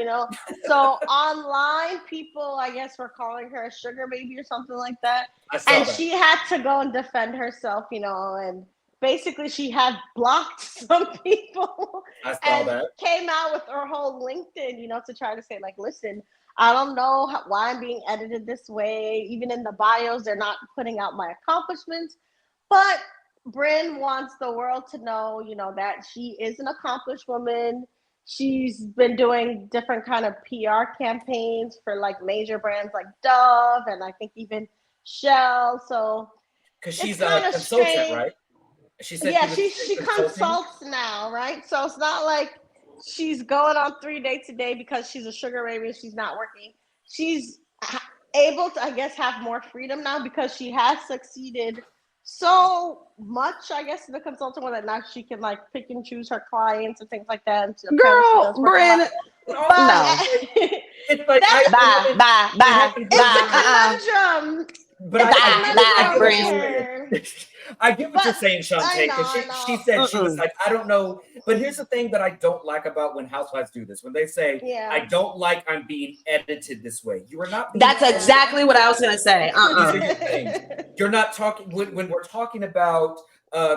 So online people, I guess, were calling her a sugar baby or something like that. And she had to go and defend herself, and basically she had blocked some people I saw that. came out with her whole LinkedIn, to try to say like, listen, I don't know why I'm being edited this way. Even in the bios, they're not putting out my accomplishments. But Brynn wants the world to know, that she is an accomplished woman. She's been doing different kind of PR campaigns for like major brands like Dove and I think even Shell. So Because it's she's a kind of consultant, strange. right? She said Yeah, she she consulting. consults now, right? So it's not like she's going on 3 dates a day because she's a sugar baby and she's not working. She's able to, I guess, have more freedom now because she has succeeded so much, I guess, in the consulting one that now she can like pick and choose her clients and things like that. And apparently she Girl, does work a lot. Brynn, But But also, no. it's like that's Bye, bye, it bye, happens it's with bye, a conundrum. but It's a I bye, get what conundrum you're Brynn. saying. here. I get what you're But saying, Shantae, because I she know. said she was Mm-mm. like, I don't know. But here's the thing that I don't like about when housewives do this. When they say, I Yeah. don't like I'm being edited this way. You are not being That's edited. exactly what I was gonna say. These are your things. You're not talking when we're talking about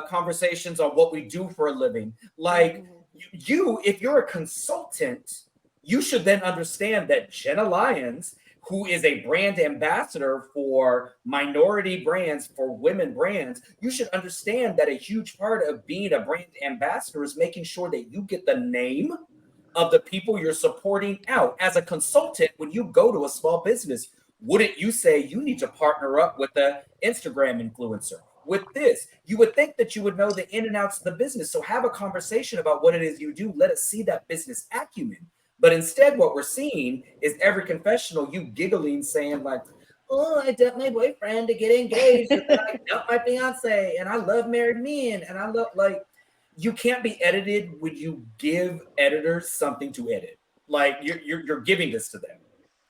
conversations on what we do for a living. Like you, if you're a consultant, you should then understand that Jenna Lyons, who is a brand ambassador for minority brands, for women brands, you should understand that a huge part of being a brand ambassador is making sure that you get the name of the people you're supporting out. As a consultant, when you go to a small business, wouldn't you say you need to partner up with the Instagram influencer? With this, you would think that you would know the in and outs of the business. So have a conversation about what it is you do. Let us see that business acumen. But instead, what we're seeing is every confessional, you giggling, saying like, "Oh, I dumped my boyfriend to get engaged, and then I dumped my fiance, and I love married men, and I love like." You can't be edited when you give editors something to edit. Like you're giving this to them.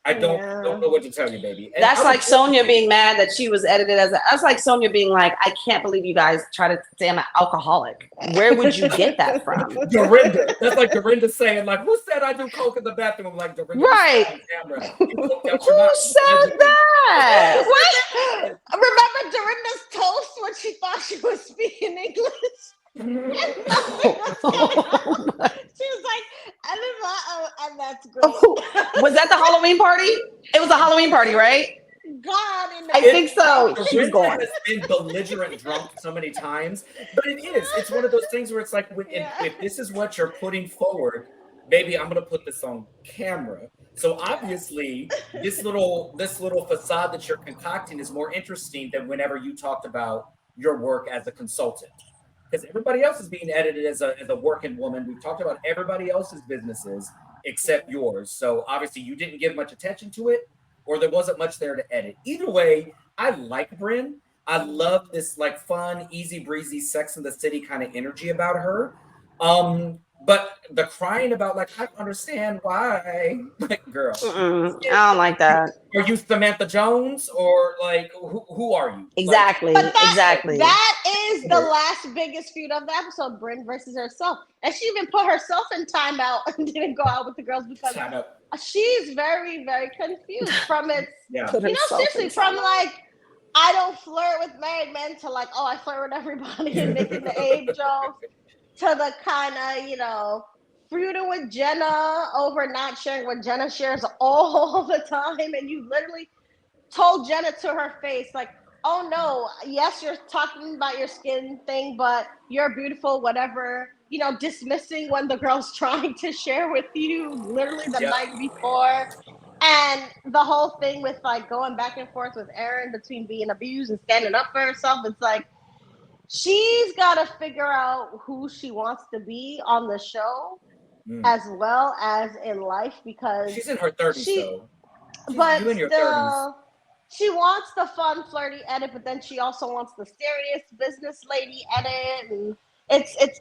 I don't Yeah. know what to tell you, baby. And That's I like was Sonia being mad that she was edited as a. That's like Sonia being like, I can't believe you guys try to say I'm an alcoholic. Where would you get that from? Dorinda. That's like Dorinda saying, like, who said I do coke in the bathroom? I'm like, Dorinda, we saw Right. on camera. You coked out Who your mouth. said that? Wait, remember Dorinda's toast when she thought she was speaking English? And nothing was coming out. She was like, and that's great. Was that the Halloween party? It was a Halloween party, right? God, in the I think so. She was Dorinda gone. has been belligerent drunk so many times, but it is. It's one of those things where it's like, if this is what you're putting forward, baby, I'm gonna put this on camera. So obviously, this little facade that you're concocting is more interesting than whenever you talked about your work as a consultant. Because everybody else is being edited as a working woman. We've talked about everybody else's businesses except yours. So obviously, you didn't give much attention to it, or there wasn't much there to edit. Either way, I like Brynn. I love this like fun, easy breezy, Sex in the City kind of energy about her. But the crying about like I don't understand why, like girl, I don't like that. are you Samantha Jones or like who are you? Exactly. But Exactly. that is the last biggest feud of the episode, Brynn versus herself. And she even put herself in timeout and didn't go out with the girls because she's very, very confused from it. Yeah. Seriously, from like, I don't flirt with married men to like, oh, I flirt with everybody and making the age jokes to the kind of, feuding with Jenna over not sharing what Jenna shares all the time. And you literally told Jenna to her face, like, oh no, yes, you're talking about your skin thing, but you're beautiful, whatever, dismissing when the girl's trying to share with you literally the night before. And the whole thing with like going back and forth with Erin between being abused and standing up for herself, it's like she's got to figure out who she wants to be on the show as well as in life, because she's in her 30s though. But you in your still, 30s. she wants the fun, flirty edit, but then she also wants the serious business lady edit, and it's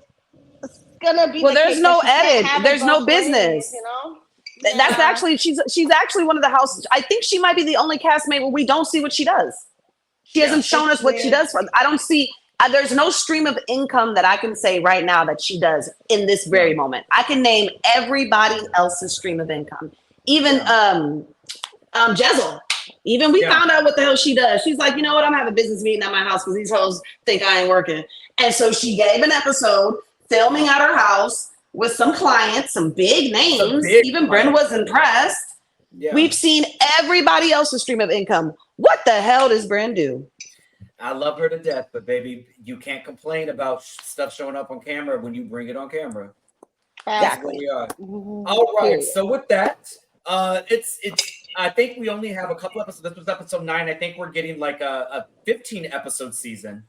gonna be. Well, there's no edit. There's no business. Yeah. That's actually she's actually one of the house. I think she might be the only castmate where we don't see what she does. She hasn't shown us what she does. I don't see. There's no stream of income that I can say right now that she does in this very moment. I can name everybody else's stream of income, even Jessel. Even we found out what the hell she does. She's like, you know what? I'm having a business meeting at my house because these hoes think I ain't working. And so she gave an episode filming at her house with some clients, some big names. Even Brynn was impressed. Yeah. We've seen everybody else's stream of income. What the hell does Brynn do? I love her to death, but baby, you can't complain about stuff showing up on camera when you bring it on camera. That's where we are. All right. Period. So with that, it's. I think we only have a couple episodes. This was episode 9. I think we're getting like a 15 episode season.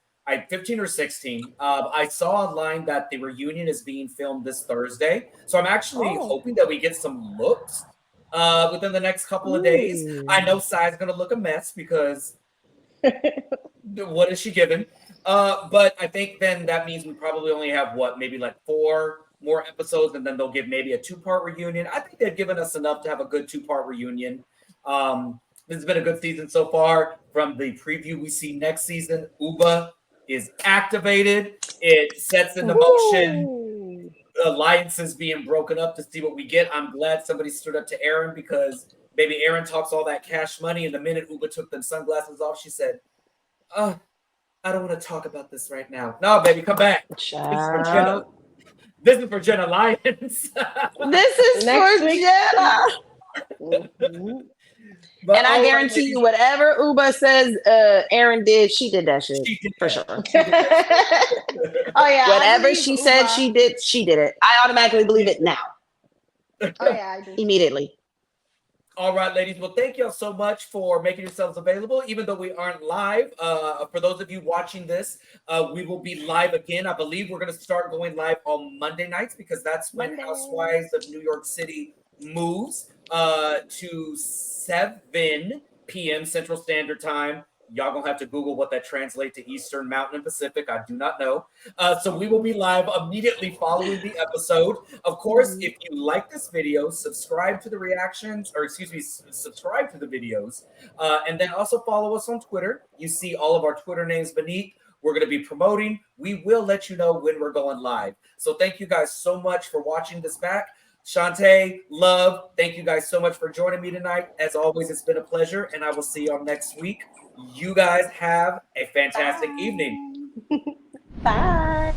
15 or 16. I saw online that the reunion is being filmed this Thursday, so I'm actually hoping that we get some looks within the next couple of days. I know Sai's gonna look a mess because what is she given? But I think then that means we probably only have maybe like 4 more episodes, and then they'll give maybe a 2-part reunion. I think they've given us enough to have a good 2-part reunion. This has been a good season so far. From the preview we see next season, Uba is activated. It sets into motion alliances being broken up to see what we get. I'm glad somebody stood up to Erin, because baby Erin talks all that cash money, and the minute Uba took them sunglasses off, she said, I don't want to talk about this right now. No, baby, come back. Child. This is for Jenna Lyons. This is Next for week. Jenna. And I guarantee you, whatever Uba says Erin did, she did that shit. She did for that. sure. Oh yeah. Whatever she said she did it. I automatically believe it now. Oh yeah, I do. Immediately. All right, ladies. Well, thank y'all so much for making yourselves available, even though we aren't live. For those of you watching this, we will be live again. I believe we're going to start going live on Monday nights, because that's when Housewives of New York City moves to 7 p.m. Central Standard Time. Y'all gonna have to Google what that translates to Eastern, Mountain, and Pacific. I do not know. So we will be live immediately following the episode. Of course, if you like this video, subscribe to the reactions, or excuse me, subscribe to the videos. And then also follow us on Twitter. You see all of our Twitter names beneath. We're going to be promoting. We will let you know when we're going live. So thank you guys so much for watching this back. Shantae, love, thank you guys so much for joining me tonight. As always, it's been a pleasure, and I will see y'all next week. You guys have a fantastic evening. Bye.